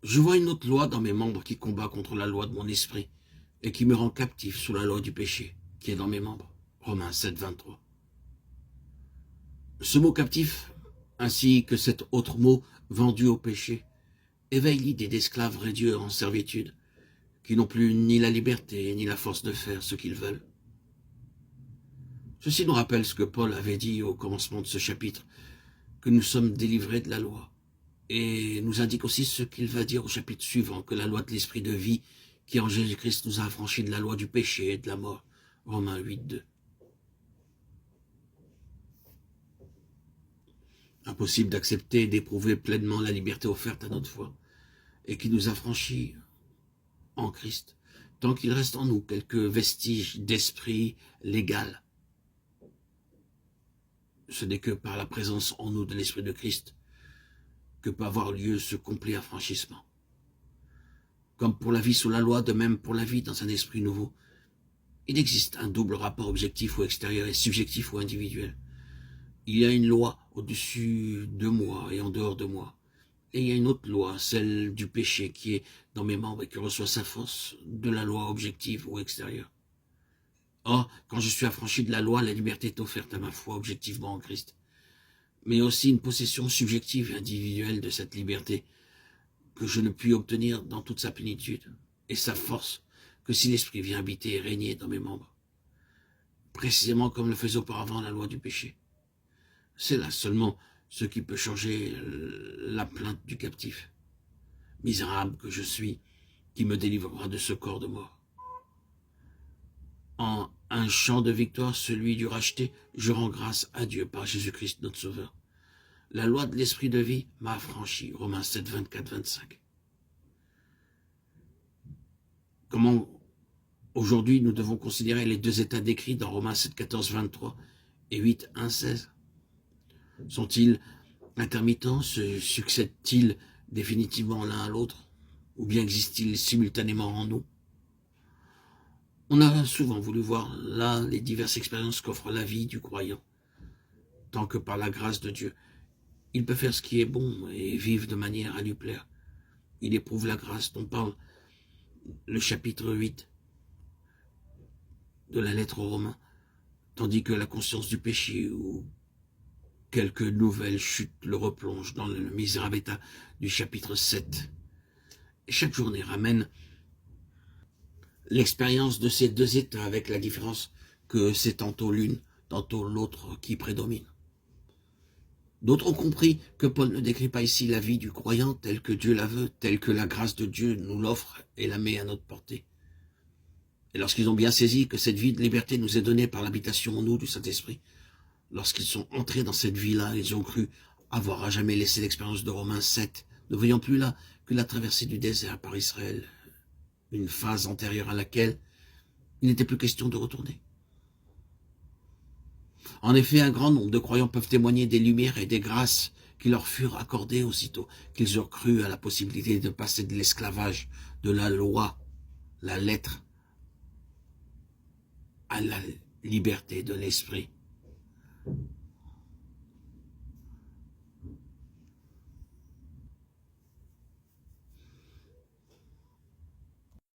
Je vois une autre loi dans mes membres qui combat contre la loi de mon esprit et qui me rend captif sous la loi du péché qui est dans mes membres. Romains 7, 23. Ce mot captif, ainsi que cet autre mot vendu au péché, éveille l'idée d'esclaves réduits en servitude, qui n'ont plus ni la liberté ni la force de faire ce qu'ils veulent. Ceci nous rappelle ce que Paul avait dit au commencement de ce chapitre, que nous sommes délivrés de la loi, et nous indique aussi ce qu'il va dire au chapitre suivant, que la loi de l'esprit de vie qui en Jésus-Christ nous a affranchis de la loi du péché et de la mort. Romains 8, 2. Impossible d'accepter et d'éprouver pleinement la liberté offerte à notre foi, et qui nous affranchit en Christ, tant qu'il reste en nous quelques vestiges d'esprit légal. Ce n'est que par la présence en nous de l'Esprit de Christ que peut avoir lieu ce complet affranchissement. Comme pour la vie sous la loi, de même pour la vie dans un esprit nouveau, il existe un double rapport objectif ou extérieur et subjectif ou individuel. Il y a une loi au-dessus de moi et en dehors de moi. Et il y a une autre loi, celle du péché qui est dans mes membres et qui reçoit sa force de la loi objective ou extérieure. Or, quand je suis affranchi de la loi, la liberté est offerte à ma foi objectivement en Christ. Mais aussi une possession subjective et individuelle de cette liberté que je ne puis obtenir dans toute sa plénitude et sa force que si l'Esprit vient habiter et régner dans mes membres. Précisément comme le faisait auparavant la loi du péché. C'est là seulement ce qui peut changer la plainte du captif. Misérable que je suis, qui me délivrera de ce corps de mort. En un chant de victoire, celui du racheté, je rends grâce à Dieu par Jésus-Christ notre Sauveur. La loi de l'esprit de vie m'a affranchi. Romains 7, 24, 25. Comment aujourd'hui nous devons considérer les deux états décrits dans Romains 7, 14, 23 et 8, 1, 16 ? Sont-ils intermittents? Se succèdent-ils définitivement l'un à l'autre? Ou bien existent-ils simultanément en nous? On a souvent voulu voir là les diverses expériences qu'offre la vie du croyant, tant que par la grâce de Dieu, il peut faire ce qui est bon et vivre de manière à lui plaire. Il éprouve la grâce dont parle le chapitre 8 de la lettre aux Romains, tandis que la conscience du péché ou quelques nouvelles chutes le replongent dans le misérable état du chapitre 7. Et chaque journée ramène l'expérience de ces deux états avec la différence que c'est tantôt l'une, tantôt l'autre qui prédomine. D'autres ont compris que Paul ne décrit pas ici la vie du croyant telle que Dieu la veut, telle que la grâce de Dieu nous l'offre et la met à notre portée. Et lorsqu'ils ont bien saisi que cette vie de liberté nous est donnée par l'habitation en nous du Saint-Esprit, lorsqu'ils sont entrés dans cette vie-là, ils ont cru avoir à jamais laissé l'expérience de Romains 7, ne voyant plus là que la traversée du désert par Israël, une phase antérieure à laquelle il n'était plus question de retourner. En effet, un grand nombre de croyants peuvent témoigner des lumières et des grâces qui leur furent accordées aussitôt qu'ils eurent cru à la possibilité de passer de l'esclavage de la loi, la lettre, à la liberté de l'esprit.